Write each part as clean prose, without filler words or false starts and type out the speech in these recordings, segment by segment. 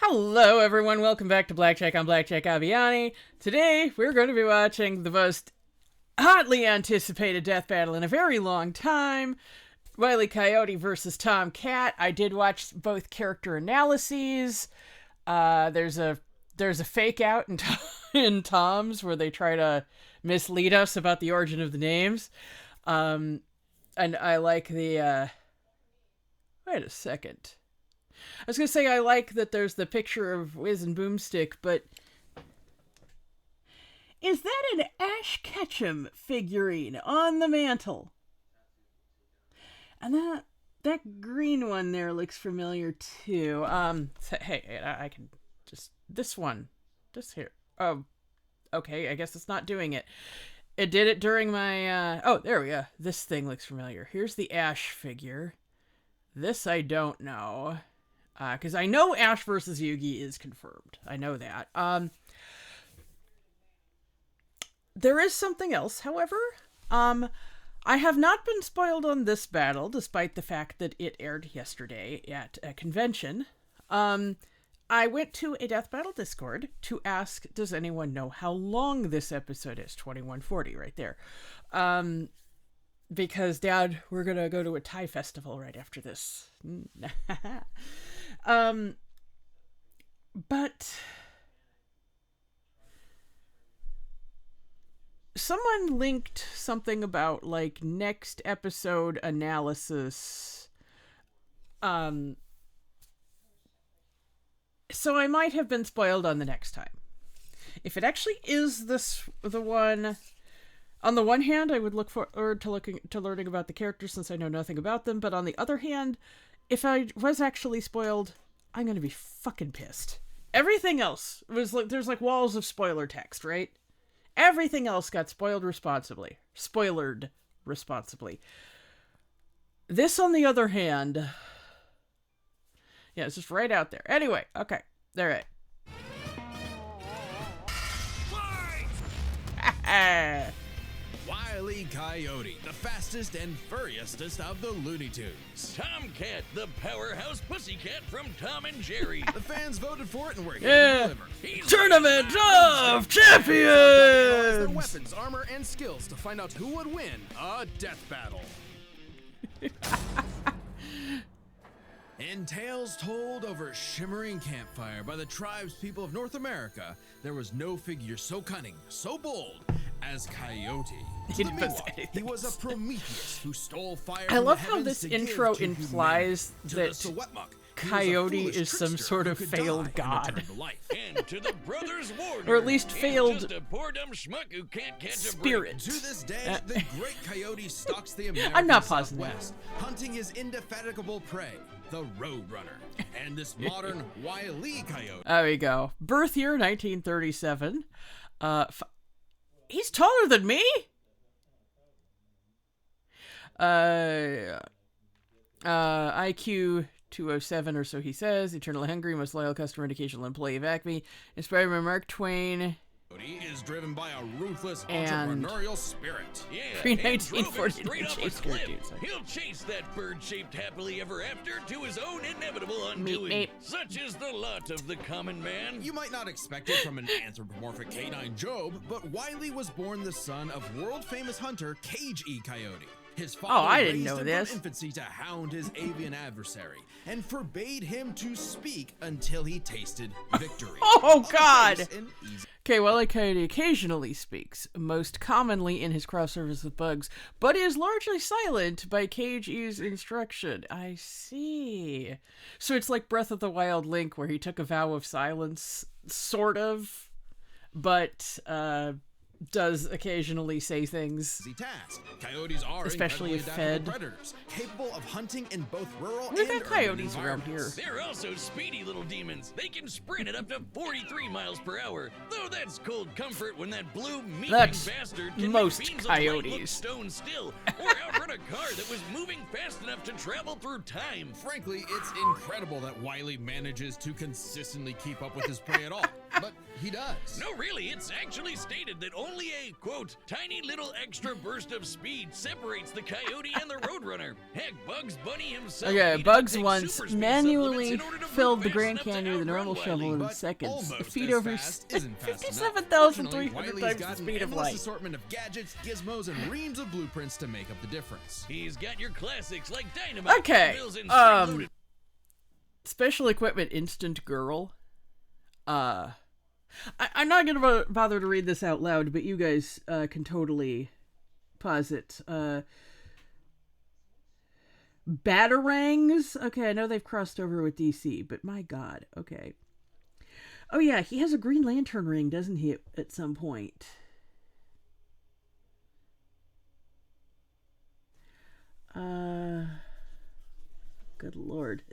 Hello everyone, welcome back to Blackjack on Blackjack Aviani. Today we're going to be watching the most hotly anticipated death battle in a very long time. Wile E. Coyote versus Tom Cat. I did watch both character analyses. There's a fake out in Tom's where they try to mislead us about the origin of the names. And I like the wait a second. I was going to say I like that there's the picture of Wiz and Boomstick, but is that an Ash Ketchum figurine on the mantle? And that green one there looks familiar too. Hey, I can just this one, this here. Oh, okay. I guess it's not doing it. It did it during my. Oh, there we go. This thing looks familiar. Here's the Ash figure. This I don't know. Because I know Ash versus Yugi is confirmed. I know that. There is something else, however. I have not been spoiled on this battle, despite the fact that it aired yesterday at a convention. I went to a Death Battle Discord to ask, does anyone know how long this episode is? 2140 right there. Because, Dad, we're going to go to a Thai festival right after this. But someone linked something about, like, next episode analysis. So I might have been spoiled on the next time. If it actually is the one... On the one hand, I would look forward to learning about the characters since I know nothing about them. But on the other hand, if I was actually spoiled, I'm going to be fucking pissed. Everything else was like, there's like walls of spoiler text, right? Everything else got spoilered responsibly. This, on the other hand, yeah, it's just right out there. Anyway, okay, all right. Wile E. Coyote, the fastest and furriestest of the Looney Tunes. Tom Cat, the powerhouse pussycat from Tom and Jerry. The fans voted for it and we're here to deliver. Tournament of Champions! Their weapons, armor, and skills to find out who would win a death battle. In tales told over a shimmering campfire by the tribespeople of North America, there was no figure so cunning, so bold as Coyote. He was a Prometheus who stole fire. I love how this intro implies that Coyote is some sort of failed god. And to the brothers Warner, or at least failed just a poor dumb schmuck who can't catch spirit. a break. To this day, the great Coyote stalks the American I'm not pausing Southwest, hunting his indefatigable prey, the Roadrunner, and this modern Wile E. Coyote. There we go. Birth year 1937. He's taller than me. IQ 207 or so he says. Eternally hungry, most loyal customer and occasional employee of Acme. Inspired by Mark Twain. He is driven by a ruthless And entrepreneurial spirit. Yeah, Pre-1949 chase cartoons. He'll chase that bird-shaped happily ever after to his own inevitable undoing. Meep. Such is the lot of the common man. You might not expect it from an anthropomorphic canine Job, but Wiley was born the son of world-famous hunter Cage E. Coyote. His father I didn't raised know him this. from infancy to hound his avian adversary and forbade him to speak until he tasted victory. Oh, God! Easy. Okay, Wile E. Coyote occasionally speaks, most commonly in his cross-service with bugs, but is largely silent by Cage E's instruction. I see. So it's like Breath of the Wild Link, where he took a vow of silence, sort of, but, does occasionally say things. Task. Coyotes are Especially if fed. predators, capable of hunting in both rural We've and got urban coyotes around here. environments. They're also speedy little demons. They can sprint at up to 43 miles per hour. Though that's cold comfort when that blue mean That's bastard can most make beams of light look coyotes. stone still, or outrun a car that was moving fast enough to travel through time. Frankly, it's incredible that Wiley manages to consistently keep up with his prey at all. but he does. No, really, it's actually stated that only a, quote, tiny little extra burst of speed separates the Coyote and the Roadrunner. Heck, Bugs Bunny himself. Okay, he Bugs doesn't take once super speed manually supplements in order to filled move the fast Grand enough to Canyon with a outrun normal Wile E. shovel in But seconds. almost Feet as over fast isn't fast enough. 57,300 Fortunately, times got the an speed of endless light. assortment of gadgets, gizmos, and reams of blueprints to make up the difference. He's got your classics like Dynamite. Okay, Bills, and Spring-Loaded. Special equipment instant girl. I'm not gonna bother to read this out loud, but you guys can totally pause it. Batarangs. Okay, I know they've crossed over with DC, but my God. Okay. Oh yeah, he has a Green Lantern ring, doesn't he? At some point. Good Lord,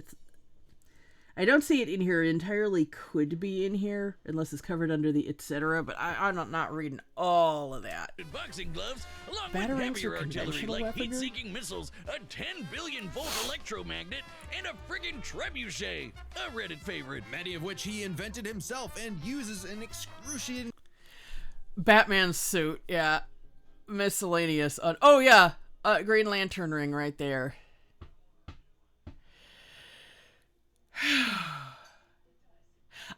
I don't see it in here. It entirely could be in here, unless it's covered under the etc. But I'm not reading all of that. Boxing gloves, along Batarangs with heavier are artillery conventional like weaponry? heat-seeking missiles, a 10 billion volt electromagnet, and a friggin' trebuchet, a Reddit favorite. Many of which he invented himself and uses in excruciating. Batman's suit, yeah. Miscellaneous. Oh yeah, Green Lantern ring right there.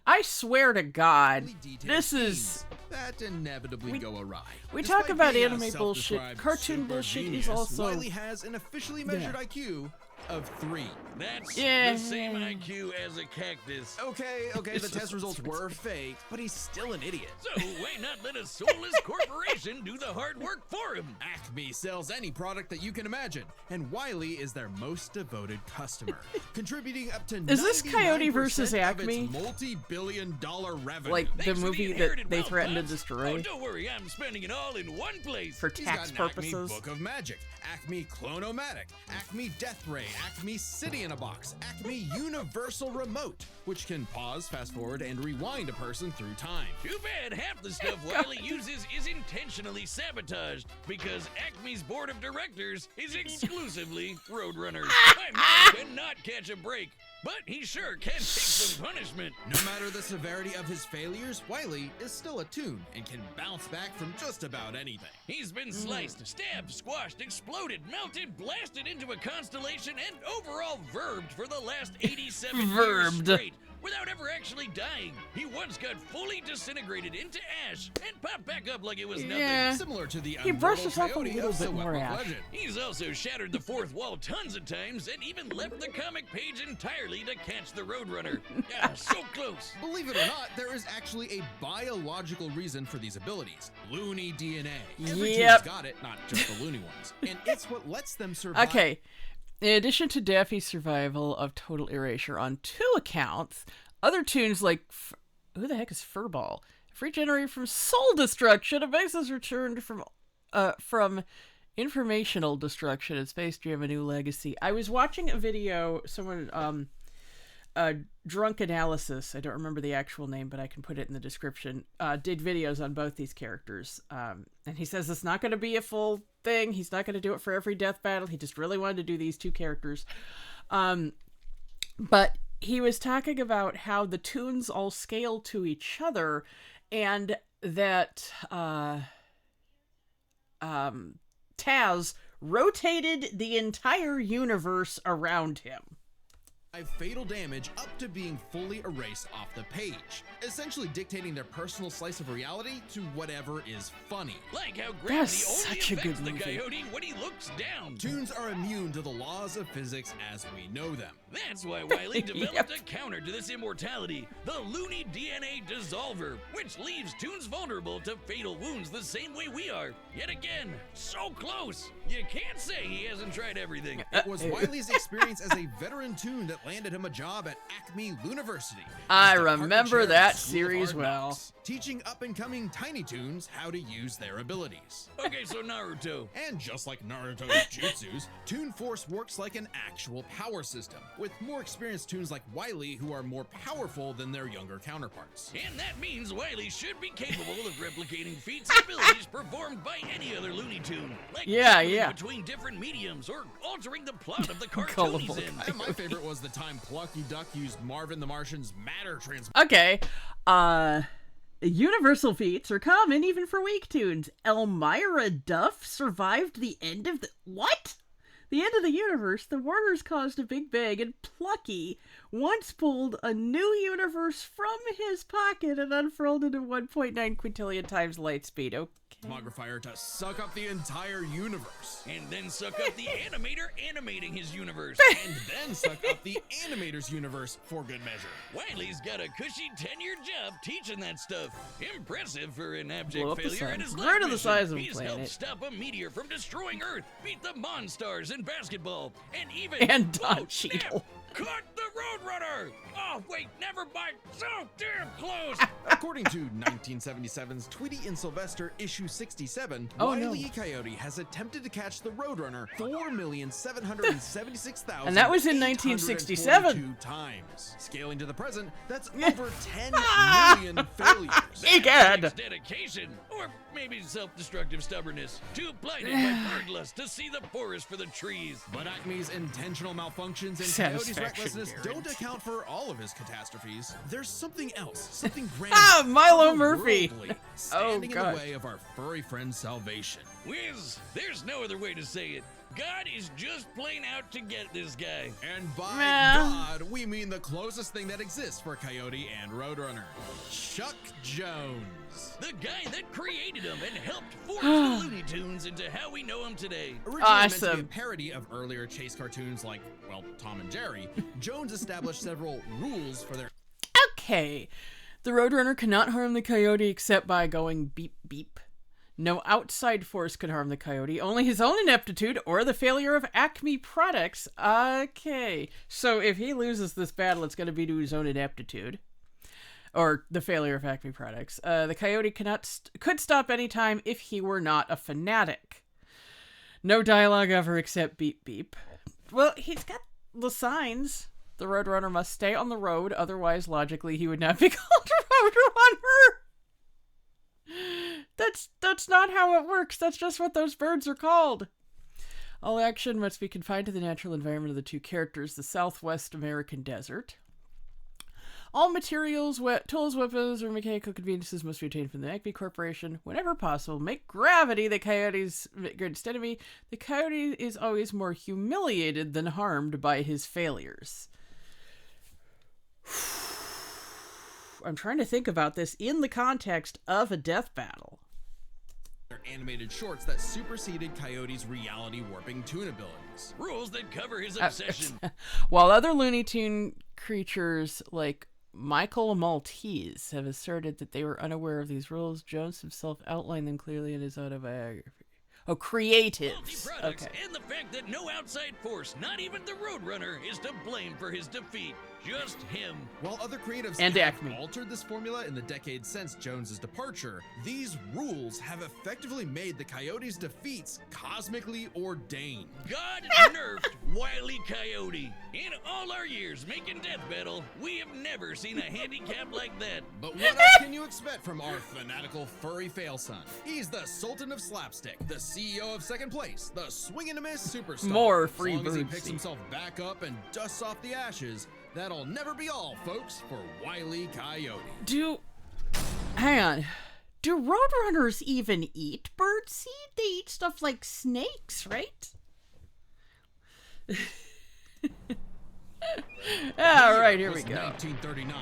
I swear to God, this is... that inevitably go awry. we Despite talk about being a anime bullshit, self-described cartoon super bullshit is genius, also... Wile E has an officially measured IQ of 3. That's Yeah. the same IQ as a cactus. Okay, the test results were fake, but he's still an idiot. So why not let a soulless corporation do the hard work for him? Acme sells any product that you can imagine, and Wile E is their most devoted customer, contributing up to Is this Coyote 99% versus of Acme? its multi-billion-dollar revenue. Like the Thanks for movie that inherited they wealth, threatened to Pops. destroy Oh, don't worry, I'm spending it all in one place. for He's tax got an purposes. Acme Book of Magic, Acme Clone-O-Matic, Acme Death Ray, Acme City in a Box, Acme Universal Remote, which can pause, fast forward, and rewind a person through time. Too bad half the stuff Wile E uses is intentionally sabotaged because Acme's board of directors is exclusively Roadrunners. My man cannot catch a break, but he sure can take some punishment. No matter the severity of his failures, Wile E is still a Toon and can bounce back from just about anything. He's been sliced, stabbed, squashed, exploded, melted, blasted into a constellation, and overall verbed for the last 87 years Verbed. straight. Without ever actually dying. He once got fully disintegrated into ash and popped back up like it was nothing. Yeah. Similar to the He brushed unbridled himself a Coyote little of bit more Soap ash. Legend. He's also shattered the fourth wall tons of times and even left the comic page entirely to catch the Roadrunner. Ah, so close. Believe it or not, there is actually a biological reason for these abilities. Loony DNA. Every Yep. Toon's got it, not just the loony ones. And it's what lets them survive. Okay. In addition to Daffy's survival of total erasure on 2 accounts, other Toons like... who the heck is Furball? Regenerated from soul destruction. A base is returned from informational destruction in Space Jam: A New Legacy. I was watching a video, someone... Drunk Analysis, I don't remember the actual name, but I can put it in the description, did videos on both these characters. And he says it's not going to be a full thing. He's not going to do it for every death battle. He just really wanted to do these 2 characters. But he was talking about how the Toons all scale to each other, and that Taz rotated the entire universe around him. Fatal damage up to being fully erased off the page, essentially dictating their personal slice of reality to whatever is funny. Like how gravity That's only such a affects good the movie. Coyote when he looks down. Toons are immune to the laws of physics as we know them. That's why Wile E developed a counter to this immortality, the Loony DNA Dissolver, which leaves Toons vulnerable to fatal wounds the same way we are. Yet again, so close. You can't say he hasn't tried everything. It was Wile's experience as a veteran Toon that landed him a job at Acme University. I as the partner remember chair of that the School of series Hard well. Knocks, teaching up-and-coming Tiny Toons how to use their abilities. Okay, so Naruto. And just like Naruto's jutsus, Toon Force works like an actual power system, with more experienced Toons like Wile who are more powerful than their younger counterparts. And that means Wile should be capable of replicating feats and abilities performed by any other Looney Tune, like Yeah, juggling yeah. between different mediums or altering the plot of the cartoon Gullible he's in. And my favorite was the time Plucky Duck used Marvin the Martian's matter transmitter. Okay. Universal feats are common even for weak tunes. Elmira Duff survived the end of the... What? The end of the universe. The Warners caused a big bang, and Plucky once pulled a new universe from his pocket and unfurled it at 1.9 quintillion times light speed. Okay. Mographier to suck up the entire universe. And then suck up the animator animating his universe. And then suck up the animator's universe for good measure. Wiley's got a cushy 10-year job teaching that stuff. Impressive for an Blow abject up the failure sun. at his Right life of the mission. size of a He's planet. helped stop a meteor from destroying Earth, beat the Monstars in basketball, and even... And Don oh, Cheadle. snap, caught the Roadrunner! Oh, wait, never mind. So damn close! According to 1977's Tweety and Sylvester issue 67, Oh, Wile no. E. Coyote has attempted to catch the Roadrunner 4,776,000 And that was in 1967. times. Scaling to the present, that's over 10 million failures. Big That head. takes dedication, or maybe self-destructive stubbornness, too blinded by birdlust to see the forest for the trees. But Acme's intentional malfunctions and Coyote's Satisfaction recklessness don't guarantee. account for all of his catastrophes. There's something else, something grand, Milo Murphy. otherworldly, standing in gosh. the way of our furry friend's salvation. Wiz, there's no other way to say it. God is just plain out to get this guy. And by Well. God, we mean the closest thing that exists for Coyote and Roadrunner. Chuck Jones. The guy that created him and helped forge the Looney Tunes into how we know him today. Originally meant to be a Awesome. parody of earlier chase cartoons like, well, Tom and Jerry, Jones established several rules for their... Okay. The Roadrunner cannot harm the Coyote except by going beep beep. No outside force can harm the Coyote, only his own ineptitude or the failure of Acme products. Okay. So if he loses this battle, it's going to be to his own ineptitude. Or the failure of Acme products. The Coyote could stop anytime if he were not a fanatic. No dialogue ever except beep beep. Well, he's got the signs. The Roadrunner must stay on the road, otherwise, logically, he would not be called a Roadrunner. That's not how it works. That's just what those birds are called. All action must be confined to the natural environment of the two characters, the Southwest American desert. All materials, tools, weapons, or mechanical conveniences must be obtained from the Acme Corporation whenever possible. Make gravity the Coyote's greatest enemy. The Coyote is always more humiliated than harmed by his failures. I'm trying to think about this in the context of a death battle. animated shorts that superseded Coyote's reality warping Toon abilities. Rules that cover his obsession. While other Looney Tune creatures like Michael Maltese have asserted that they were unaware of these rules, Jones himself outlined them clearly in his autobiography. Oh, creatives. Multi-products, Okay. and the fact that no outside force, not even the Roadrunner, is to blame for his defeat. Just him. While other creatives And have Acme. altered this formula in the decades since Jones's departure, these rules have effectively made the Coyote's defeats cosmically ordained. God nerfed Wile E. Coyote. In all our years making Death Battle, we have never seen a handicap like that. But what else can you expect from our fanatical furry fail son? He's the Sultan of Slapstick, the CEO of Second Place, the swing and a miss superstar. More As free long as he bird picks seed. himself back up and dusts off the ashes, that'll never be all, folks, for Wile E. Coyote. Hang on. Do Roadrunners even eat birdseed? They eat stuff like snakes, right? All right, here we was go. 1939.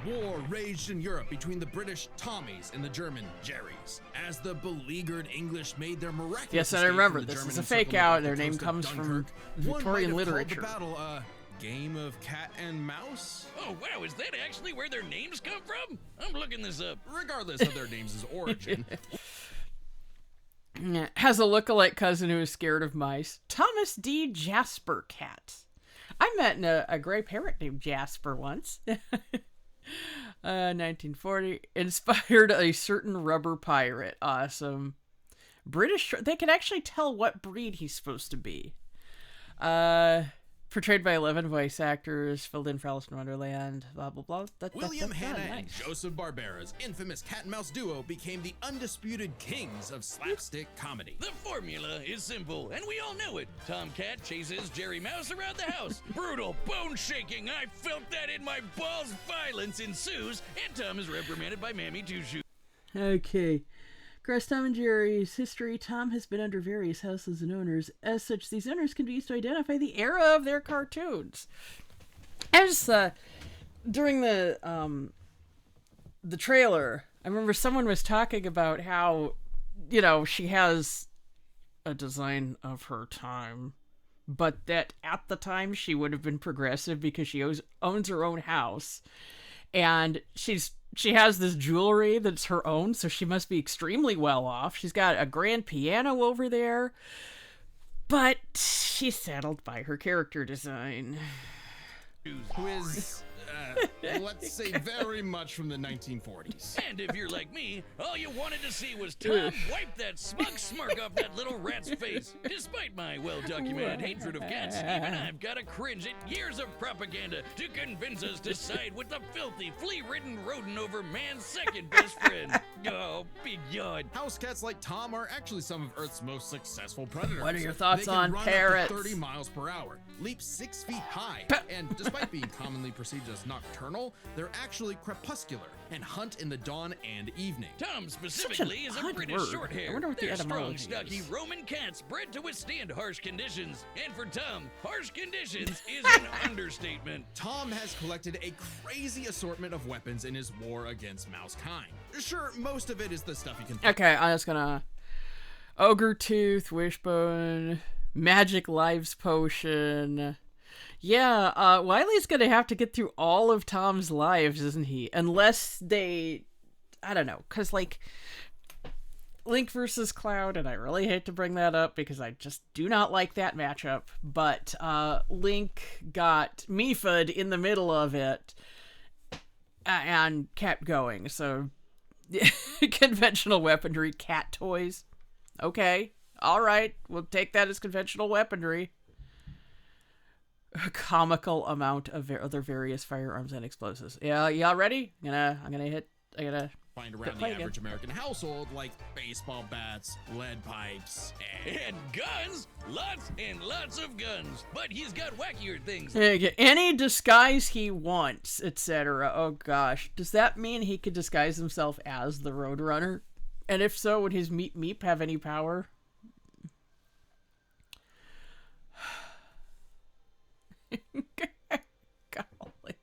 War raged in Europe between the British Tommies and the German Jerrys. As the beleaguered English made their miraculous Yes, and I escape remember from the this German is a fake encirclement out. off the Their name coast of comes from Dunkirk, one Victorian might have called literature. the battle a game of cat and mouse. Oh wow, is that actually where their names come from? I'm looking this up. Regardless of their names' origin. Has a look-alike cousin who is scared of mice. Thomas D. Jasper Cat. I met a gray parrot named Jasper once. 1940. Inspired a certain rubber pirate. Awesome. British. They can actually tell what breed he's supposed to be. portrayed by 11 voice actors, filled in for Alice in Wonderland, blah, blah, blah. William Hanna and nice. Joseph Barbera's infamous cat and mouse duo became the undisputed kings of slapstick comedy. The formula is simple, and we all know it. Tom Cat chases Jerry Mouse around the house. Brutal, bone-shaking, I felt that in my balls violence ensues, and Tom is reprimanded by Mammy Two Shoes. Okay. Across Tom and Jerry's history, Tom has been under various houses and owners. As such, these owners can be used to identify the era of their cartoons. As during the trailer, I remember someone was talking about how, you know, she has a design of her time, but that at the time she would have been progressive because she owns her own house, and she has this jewelry that's her own, so she must be extremely well off. She's got a grand piano over there, but she's saddled by her character design. Who is, let's say, very much from the 1940s. And if you're like me, all you wanted to see was Tom wipe that smug smirk off that little rat's face. Despite my well-documented hatred of cats, even I've got to cringe at years of propaganda to convince us to side with the filthy, flea-ridden rodent over man's second best friend. Oh, big yawn. House cats like Tom are actually some of Earth's most successful predators. What are your thoughts they can on run parrots? Up to 30 miles per hour, leap 6 feet high, and despite being commonly perceived as nocturnal, they're actually crepuscular and hunt in the dawn and evening. Tom specifically is a odd British word. short hair. I wonder what the They're strong, etymology stocky is. Roman cats bred to withstand harsh conditions. And for Tom, harsh conditions is an understatement. Tom has collected a crazy assortment of weapons in his war against mousekind. Sure, most of it is the stuff you can find. Okay, I'm just gonna... Ogre Tooth, Wishbone, Magic Lives Potion... Yeah, Wile's gonna have to get through all of Tom's lives, isn't he? Unless they... I don't know, because, like, Link versus Cloud, and I really hate to bring that up because I just do not like that matchup, but Link got Mifa'd in the middle of it and kept going, so conventional weaponry, cat toys. Okay, alright, we'll take that as conventional weaponry. A comical amount of other various firearms and explosives. Yeah, y'all ready? I'm gonna Find around the average American household, like baseball bats, lead pipes, And guns! Lots and lots of guns. But he's got wackier things. any disguise he wants, etc. Oh gosh, does that mean he could disguise himself as the Roadrunner? And if so, would his Meep Meep have any power? Golly.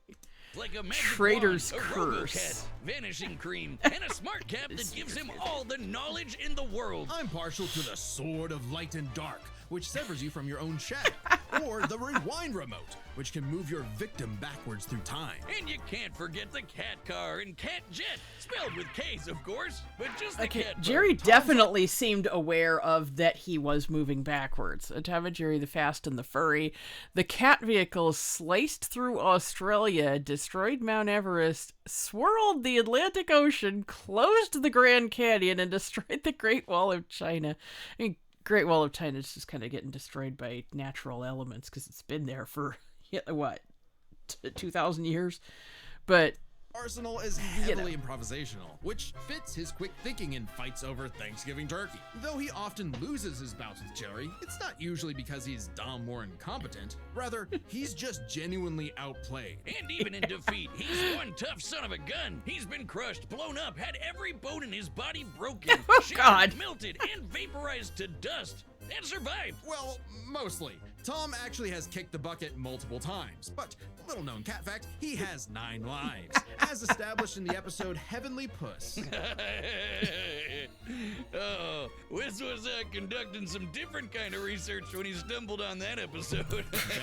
Like a magic Traitor's wand, a curse. RoboCat, vanishing cream, and a smart cap that gives him all the knowledge in the world. I'm partial to the Sword of Light and Dark, which severs you from your own shadow, or the Rewind Remote, which can move your victim backwards through time. And you can't forget the cat car and cat jet, spelled with K's, of course, but just the Okay, cat part. Jerry definitely seemed aware of that he was moving backwards. Tom and Jerry the Fast and the Furry. The cat vehicle sliced through Australia, destroyed Mount Everest, swirled the Atlantic Ocean, closed the Grand Canyon, and destroyed the Great Wall of China. I mean, Great Wall of China is just kind of getting destroyed by natural elements because it's been there for, 2,000 years? But Arsenal is heavily improvisational, which fits his quick thinking in fights over Thanksgiving turkey. Though he often loses his bouts with Jerry, it's not usually because he's dumb or incompetent. Rather, he's just genuinely outplayed. And even in defeat, he's one tough son of a gun. He's been crushed, blown up, had every bone in his body broken, shattered, God. melted, and vaporized to dust. And survived. Well, mostly. Tom actually has kicked the bucket multiple times, but little known cat fact, he has 9 lives, as established in the episode Heavenly Puss. Oh, Wiz was conducting some different kind of research when he stumbled on that episode.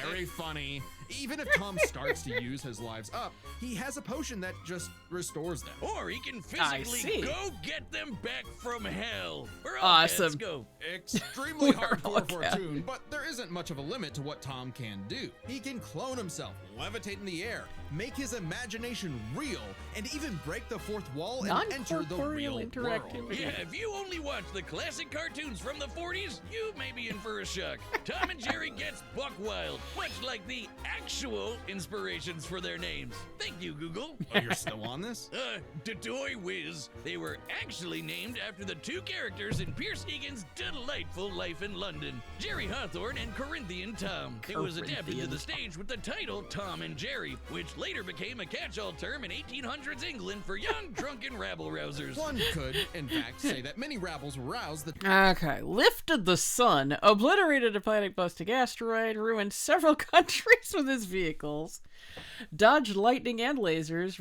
Very funny. Even if Tom starts to use his lives up, he has a potion that just restores them. Or he can I physically see. go get them back from hell. Where all Awesome. cats go. Extremely We're all hardcore for cat. Toon, but there isn't much of a limit to what Tom can do. He can clone himself, levitate in the air, make his imagination real, and even break the fourth wall and enter the Non-corporeal real interactivity. world. Yeah, if you only watch the classic cartoons from the 40s, you may be in for a shock. Tom and Jerry gets buck wild, much like the actual inspirations for their names. Thank you, Google. Oh, you're still on this? Dodoy Whiz. They were actually named after the two characters in Pierce Egan's delightful life in London, Jerry Hawthorne and Corinthian Tom. It was adapted to the stage with the title Tom and Jerry, which later became a catch-all term in 1800s England for young drunken rabble-rousers. One could, in fact, say that many rabbles were roused that Okay, lifted the sun, obliterated a planet-busting asteroid, ruined several countries with his vehicles, dodged lightning and lasers,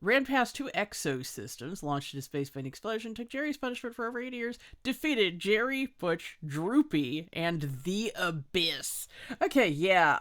ran past two exosystems, launched into space by an explosion, took Jerry's punishment for over 80 years, defeated Jerry, Butch, Droopy, and the Abyss. Okay, yeah,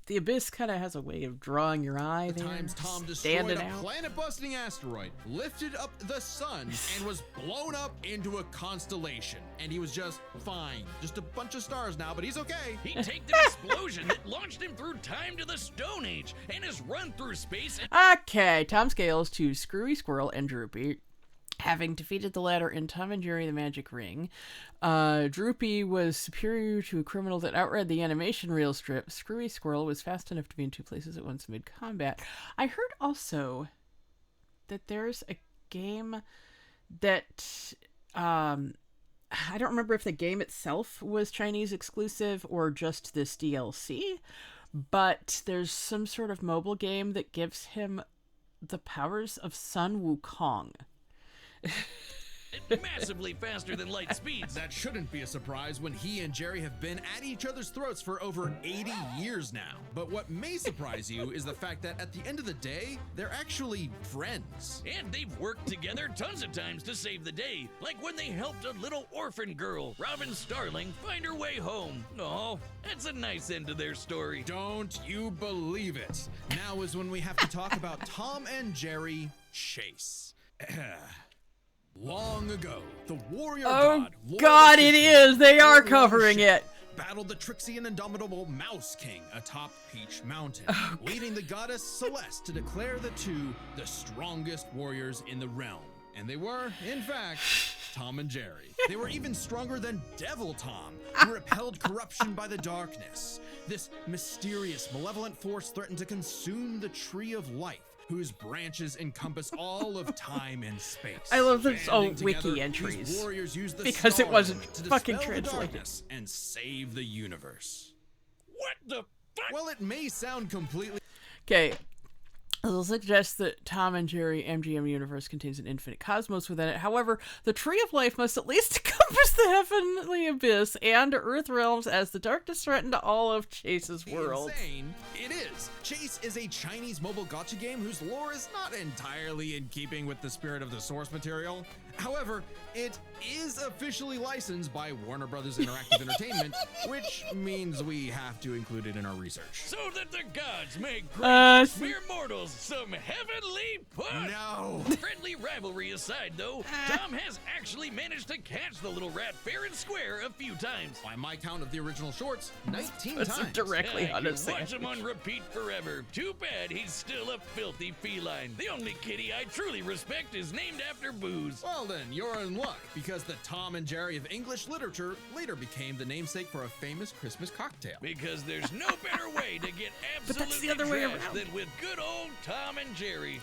the Abyss kind of has a way of drawing your eye there. times Tom destroyed standing a out. planet-busting asteroid, lifted up the sun, and was blown up into a constellation. And he was just fine. Just a bunch of stars now, but he's okay. He taked an explosion that launched him through time to the Stone Age and has run through space and Okay, Tom scales to Screwy Squirrel and Droopy. Having defeated the latter in Tom and Jerry the Magic Ring, Droopy was superior to a criminal that outran the animation reel strip. Screwy Squirrel was fast enough to be in two places at once mid-combat. I heard also that there's a game that, I don't remember if the game itself was Chinese exclusive or just this DLC, but there's some sort of mobile game that gives him the powers of Sun Wukong. massively faster than light speeds. That shouldn't be a surprise when he and Jerry have been at each other's throats for over 80 years now. But what may surprise you is the fact that at the end of the day, they're actually friends. And they've worked together tons of times to save the day, like when they helped a little orphan girl, Robin Starling, find her way home. Oh, that's a nice end to their story. Don't you believe it? Now is when we have to talk about Tom and Jerry Chase. Long ago, the warrior Oh god, Lord God, of it Fishes, is! They are Lord covering Ship, it! battled the tricksy and indomitable Mouse King atop Peach Mountain, Oh, leading the goddess Celeste to declare the two the strongest warriors in the realm. And they were, in fact, Tom and Jerry. They were even stronger than Devil Tom, who repelled corruption by the darkness. This mysterious, malevolent force threatened to consume the Tree of Life, whose branches encompass all of time and space. I love those Banding wiki together, entries, these warriors used the because it star wasn't element to fucking dispel the translated. darkness and save the universe. What the fuck? Well, it may sound completely Okay, it'll suggest that Tom and Jerry MGM universe contains an infinite cosmos within it. However, the Tree of Life must at least encompass the heavenly abyss and earth realms as the darkness threatened all of Chase's world. insane. It is. Chase is a Chinese mobile gacha game whose lore is not entirely in keeping with the spirit of the source material. However, it is officially licensed by Warner Brothers Interactive Entertainment, which means we have to include it in our research. So that the gods may grant s- mere mortals some heavenly push. No. Friendly rivalry aside, though, Tom has actually managed to catch the little rat fair and square a few times. By my count of the original shorts, 19 Puts him times. directly Yeah, on you his watch him on repeat forever. Too bad he's still a filthy feline. The only kitty I truly respect is named after booze. Well then, you're in luck, because the Tom and Jerry of English literature later became the namesake for a famous Christmas cocktail. Because there's no better way to get But that's absolutely the other way trashed around. than with good old Tom and Jerry.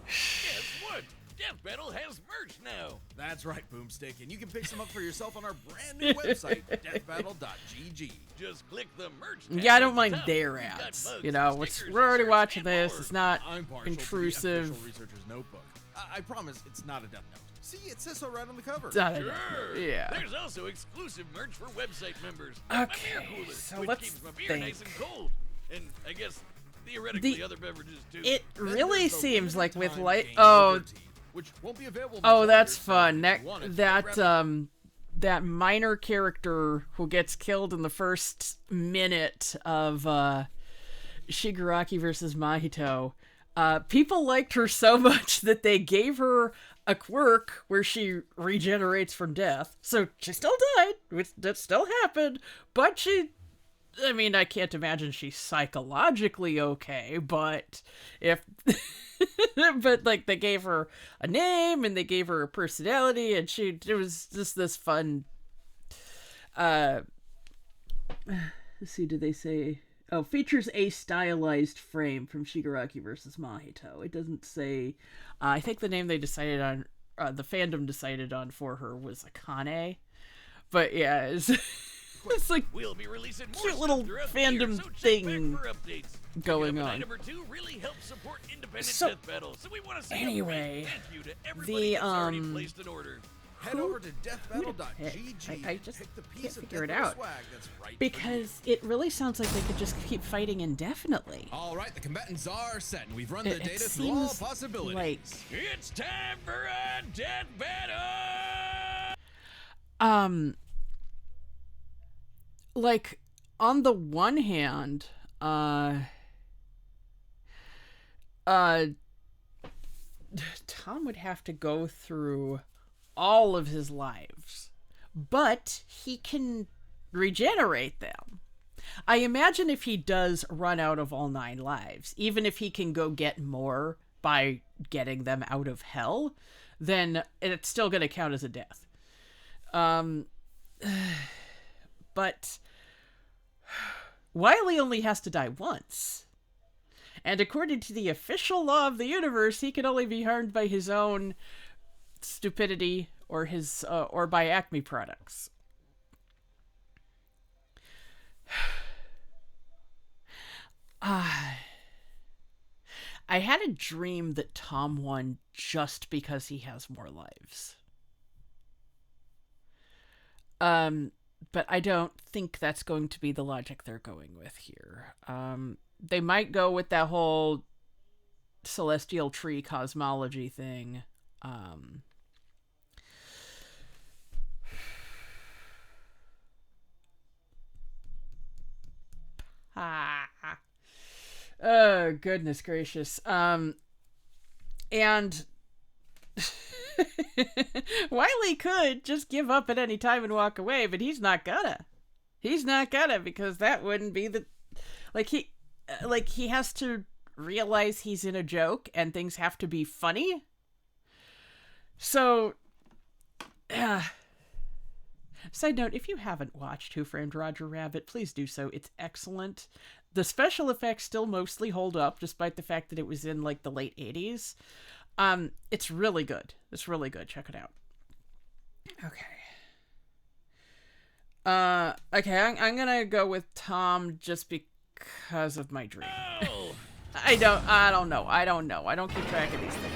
Guess what? Death Battle has merch now. That's right, Boomstick, and you can pick some up for yourself on our brand new website, deathbattle.gg. Just click the merch tab Yeah, I at don't the mind top. their We've got ads. mugs, You know, stickers, we're already shirts, watching and this. more. It's not I'm partial intrusive. to the official researcher's notebook. I promise it's not a death note. See, it says so right on the cover. Sure. Yeah. There's also exclusive merch for website members. Okay, My beer cooler, so which let's keeps my beer think. nice and cold. And I guess theoretically The- other beverages too. It Then really there's the seems like with limited light. time Oh, Liberty, which won't be available oh, until that's February, so fun. if That you wanted to that grab it. that minor character who gets killed in the first minute of Shigaraki versus Mahito, people liked her so much that they gave her a quirk where she regenerates from death. So she still died, which that still happened, but I mean, I can't imagine she's psychologically okay, but but like they gave her a name and they gave her a personality, and it was just this fun. Let's see, did they say? Oh, features a stylized frame from Shigaraki versus Mahito. It doesn't say. I think the name they decided on, the fandom decided on for her was Akane, but yeah, it's like we'll be releasing more cute little fandom thing going on. Number 2 really helps support independent So, death battles, so we want to say anyway, thank you to everybody that's already placed an order. Head over to deathbattle.gg. I just pick the can't piece of figure it Death Battle out swag that's right because it really sounds like they could just keep fighting indefinitely. All right, the combatants are set, and we've run the It data through all seems possibilities. like It's time for a death battle. like on the one hand, Tom would have to go through all of his lives, but he can regenerate them. I imagine if he does run out of all 9 lives, even if he can go get more by getting them out of hell, then it's still going to count as a death. But Wile only has to die once. And according to the official law of the universe, he can only be harmed by his own stupidity or his or by Acme products. I had a dream that Tom won just because he has more lives. But I don't think that's going to be the logic they're going with here. They might go with that whole celestial tree cosmology thing. Oh, goodness gracious. And Wile could just give up at any time and walk away, but he's not gonna. He's not gonna, because that wouldn't be the... he has to realize he's in a joke and things have to be funny. So, side note, if you haven't watched Who Framed Roger Rabbit, please do so. It's excellent. The special effects still mostly hold up, despite the fact that it was in, the late 80s. It's really good. It's really good. Check it out. Okay. I'm gonna go with Tom just because of my dream. Oh. I don't know. I don't keep track of these things.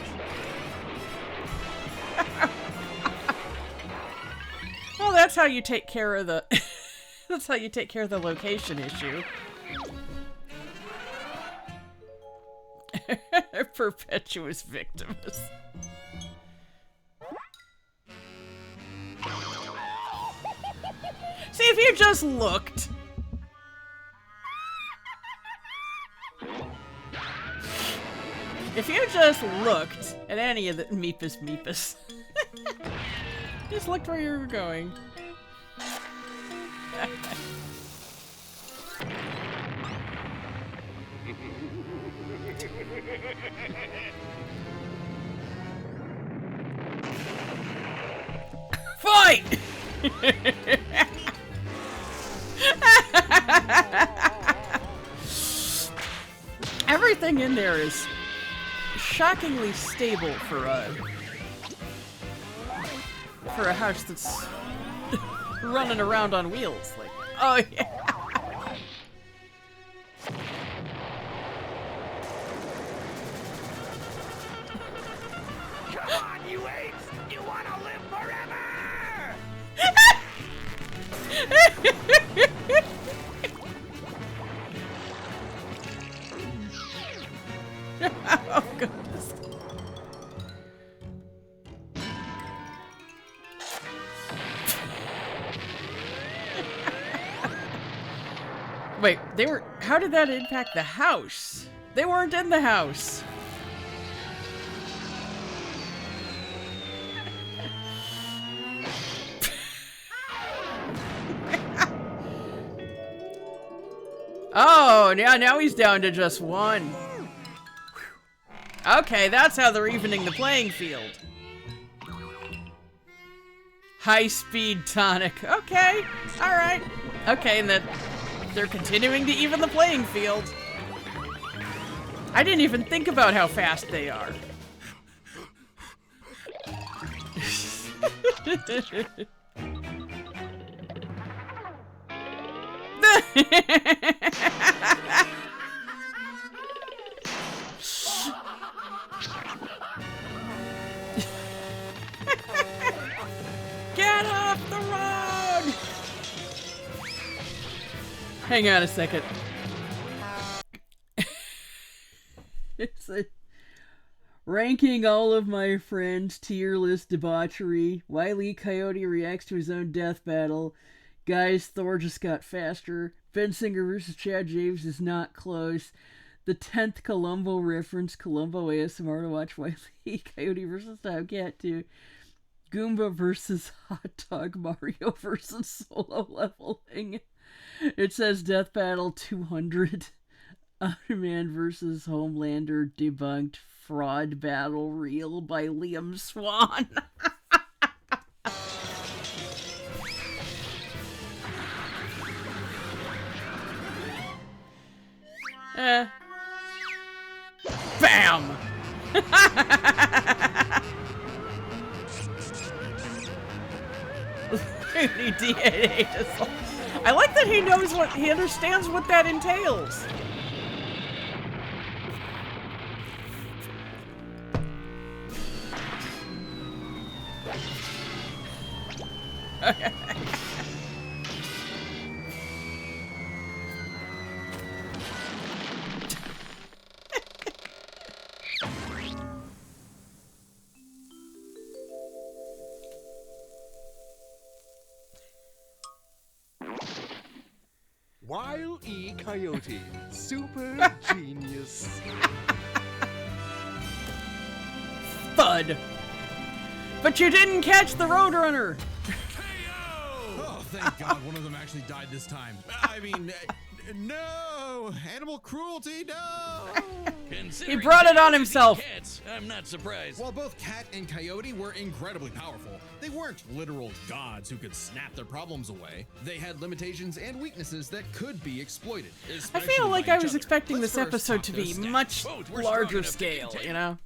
Well, that's how you take care of the location issue. Perpetuous victims. See, if you just looked. If you just looked at any of the Meepus. Just looked where you were going. Fight! Everything in there is shockingly stable for a house that's running around on wheels. Oh yeah. Come on, you apes! You want to live forever! Oh goodness. They were... How did that impact the house? They weren't in the house. Oh, now he's down to just one. Okay, that's how they're evening the playing field. High-speed tonic. Okay, alright. Okay, and that they're continuing to even the playing field. I didn't even think about how fast they are. Get off the road! Hang on a second. It's a ranking all of my friends tier list debauchery. Wile Coyote reacts to his own death battle. Guys, Thor just got faster. Ben Singer versus Chad James is not close. The 10th Columbo reference, Columbo ASMR to watch Wile Coyote versus Tomcat 2. Goomba versus Hot Dog, Mario versus Solo Leveling. It says Death Battle 200. Ottoman versus Homelander debunked. Fraud Battle Reel by Liam Swan. Bam! DNA. I like that he understands what that entails. Okay. Wile E. Coyote, super genius. Thud. But you didn't catch the Roadrunner. Oh, thank God one of them actually died this time. I mean, no! Animal cruelty, no! He brought it on himself. Cats, I'm not surprised. While both Cat and Coyote were incredibly powerful, they weren't literal gods who could snap their problems away. They had limitations and weaknesses that could be exploited. I feel like I was expecting Let's this first episode talk to those be stats. much Both were strong larger enough to scale, contain. you know?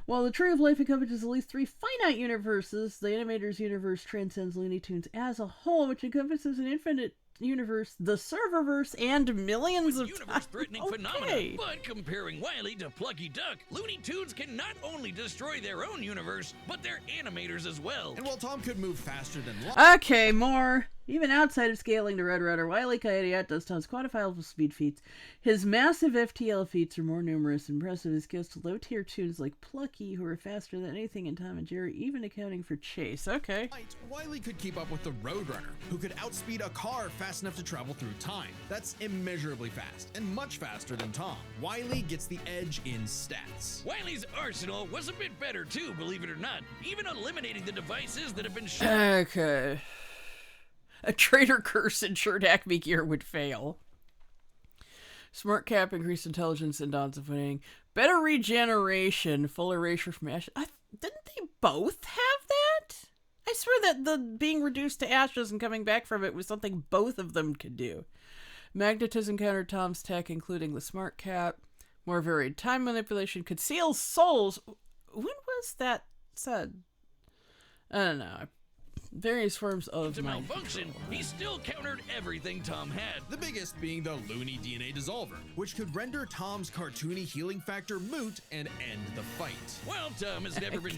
While the Tree of Life encompasses at least 3 finite universes, the Animator's universe transcends Looney Tunes as a whole, which encompasses an infinite universe, the Serververse, and millions of Universe-threatening Okay. phenomena. But comparing Wile to Plucky Duck, Looney Tunes can not only destroy their own universe, but their animators as well. And while Tom could move faster than light, Okay, more. Even outside of scaling to Red Rudder, Wile Coyote outdoes Tom's quantifiable speed feats. His massive FTL feats are more numerous and impressive as gifts to low-tier tunes like Plucky, who are faster than anything in Tom and Jerry, even accounting for Chase. Okay. Wile could keep up with the Roadrunner, who could outspeed a car fast enough to travel through time. That's immeasurably fast, and much faster than Tom. Wile gets the edge in stats. Wile's arsenal was a bit better too, believe it or not, even eliminating the devices that have been shown. Okay. A traitor curse ensured Acme gear would fail. Smart Cap, increased intelligence, and Dawns of Winning. Better regeneration, full erasure from ashes. Didn't they both have that? I swear that the being reduced to ashes and coming back from it was something both of them could do. Magnetism countered Tom's tech, including the Smart Cap. More varied time manipulation. Conceals souls. When was that said? I don't know. Various forms of To mind malfunction, control. he still countered everything Tom had. The biggest being the Looney DNA Dissolver, which could render Tom's cartoony healing factor moot and end the fight. While Tom has never been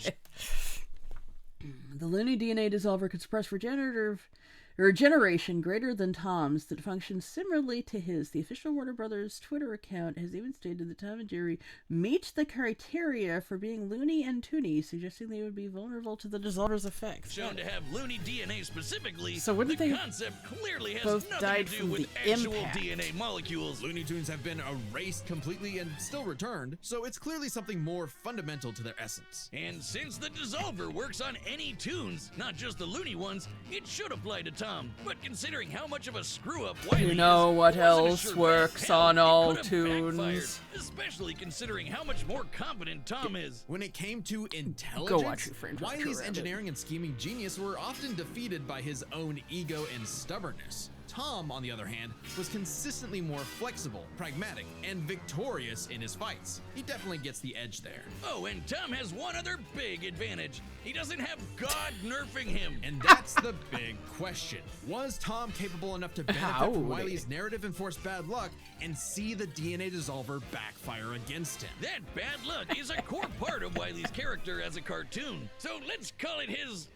The Looney DNA Dissolver could suppress regenerative or a generation greater than Tom's that functions similarly to his. The official Warner Brothers Twitter account has even stated that Tom and Jerry meet the criteria for being loony and toony, suggesting they would be vulnerable to the dissolver's effects. Shown to have loony DNA specifically, So wouldn't the they concept clearly has both nothing died to do from with the actual impact? DNA molecules. Looney Tunes have been erased completely and still returned, so it's clearly something more fundamental to their essence. And since the dissolver works on any tunes, not just the loony ones, it should apply to Tom. But considering how much of a screw-up Wile You is, know what it wasn't a else sure works bet. Hell, on it all could have backfired, tunes. especially considering how much more competent Tom is. When it came to intelligence, watch your friend Drunk Wile's Giraffe. engineering and scheming genius were often defeated by his own ego and stubbornness. Tom, on the other hand, was consistently more flexible, pragmatic, and victorious in his fights. He definitely gets the edge there. Oh, and Tom has one other big advantage. He doesn't have God nerfing him. And that's the big question. Was Tom capable enough to benefit Howdy. from Wile's narrative enforced bad luck and see the DNA dissolver backfire against him? That bad luck is a core part of Wile's character as a cartoon. So let's call it his,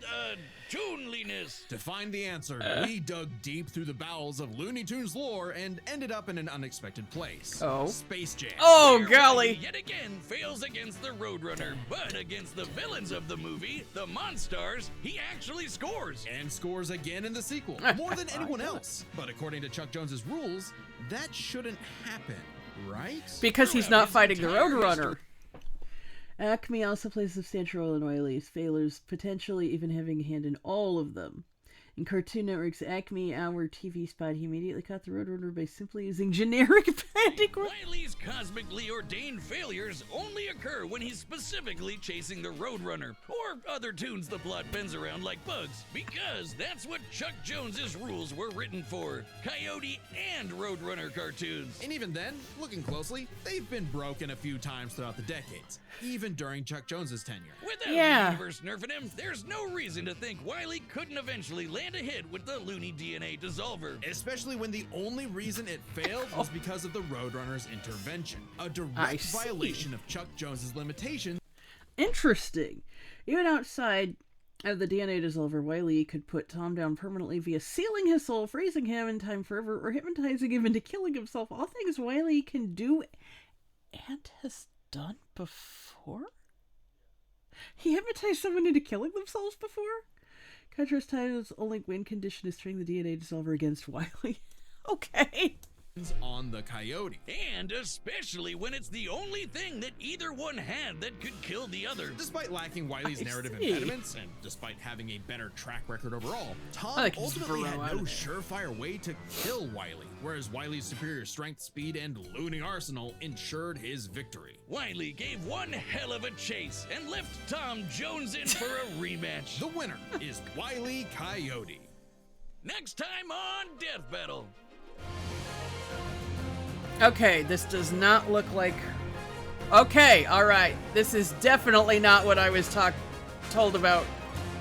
toonliness. To find the answer, we dug deep through the bowels of Looney Tunes lore and ended up in an unexpected place. Oh. Space Jam. Oh, Where golly. Wile yet again fails against the Roadrunner, but against the villains of the movie, the Monstars, he actually scores. And scores again in the sequel, more than anyone else. But according to Chuck Jones's rules, that shouldn't happen, right? Because he's Throughout not his fighting the entire Roadrunner. history- Acme also plays a substantial role in Wile's failures, potentially even having a hand in all of them. In Cartoon Network's Acme Hour TV spot, he immediately caught the Roadrunner by simply using generic bandicoot. Wile's cosmically ordained failures only occur when he's specifically chasing the Roadrunner, or other tunes the plot bends around like bugs, because that's what Chuck Jones's rules were written for, Coyote and Roadrunner cartoons. And even then, looking closely, they've been broken a few times throughout the decades, even during Chuck Jones's tenure. Without Yeah. the universe nerfing him, there's no reason to think Wile couldn't eventually land a hit with the Looney DNA dissolver. Especially when the only reason it failed was because of the Roadrunner's intervention. A I direct see. violation of Chuck Jones's limitations. Interesting. Even outside of the DNA dissolver, Wile could put Tom down permanently via sealing his soul, freezing him in time forever, or hypnotizing him into killing himself. All things Wile can do and has done before? He hypnotized someone into killing themselves before? Contrast Time's only win condition is turning the DNA dissolver against Wile. Okay. On the Coyote. And especially when it's the only thing that either one had that could kill the other. Despite lacking Wile's I narrative see. impediments, and despite having a better track record overall, Tom I like his ultimately burrow had out no of there. surefire way to kill Wile, whereas Wile's superior strength, speed, and loony arsenal ensured his victory. Wile gave one hell of a chase and left Tom Jones in for a rematch. The winner is Wile Coyote. Next time on Death Battle. Okay, this does not look like... Okay, alright. This is definitely not what I was told about.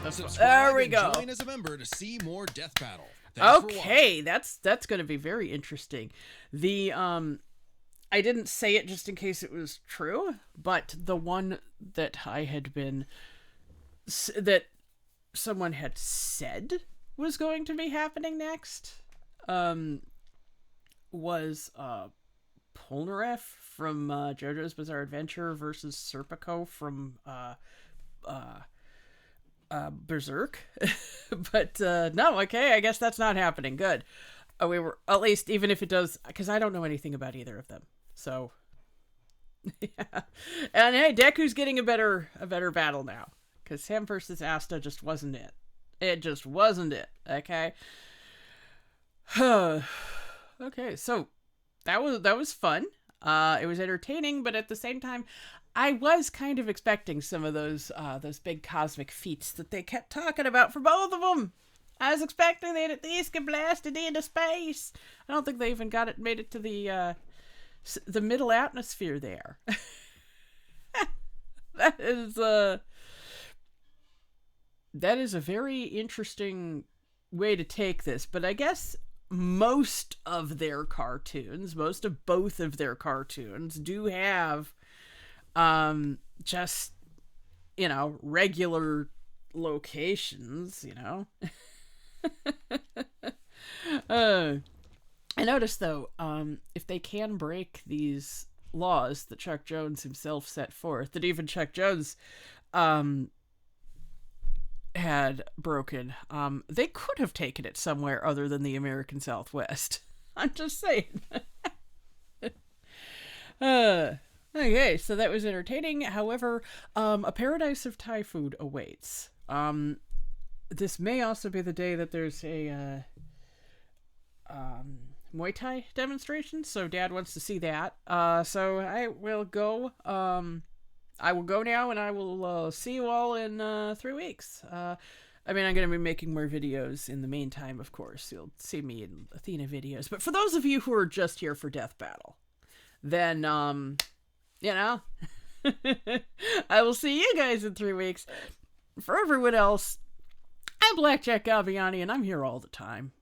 Subscribe There we and go. join as a member to see more Death Battle. Thanks for watching. Okay, that's going to be very interesting. The I didn't say it just in case it was true, but the one that I had been that someone had said was going to be happening next was Polnareff from JoJo's Bizarre Adventure versus Serpico from Berserk. But no, okay, I guess that's not happening. Good. We were, at least, even if it does, because I don't know anything about either of them. So, yeah. And hey, Deku's getting a better battle now, because him versus Asta just wasn't it. It just wasn't it. Okay. Okay, so that was fun. It was entertaining, but at the same time, I was kind of expecting some of those big cosmic feats that they kept talking about for both of them. I was expecting they'd at least get blasted into space. I don't think they even made it to the middle atmosphere there. That is a very interesting way to take this, but I guess most of both of their cartoons do have just, regular locations, I noticed, though, if they can break these laws that Chuck Jones himself set forth, that even Chuck Jones had broken, they could have taken it somewhere other than the American Southwest. I'm just saying. Okay, so that was entertaining. However, a paradise of Thai food awaits. This may also be the day that there's a Muay Thai demonstration, so Dad wants to see that. So I will go. I will go now, and I will see you all in 3 weeks. I mean, I'm going to be making more videos in the meantime, of course. You'll see me in Athena videos. But for those of you who are just here for Death Battle, then, you know, I will see you guys in 3 weeks. For everyone else, I'm Blackjack Gaviani, and I'm here all the time.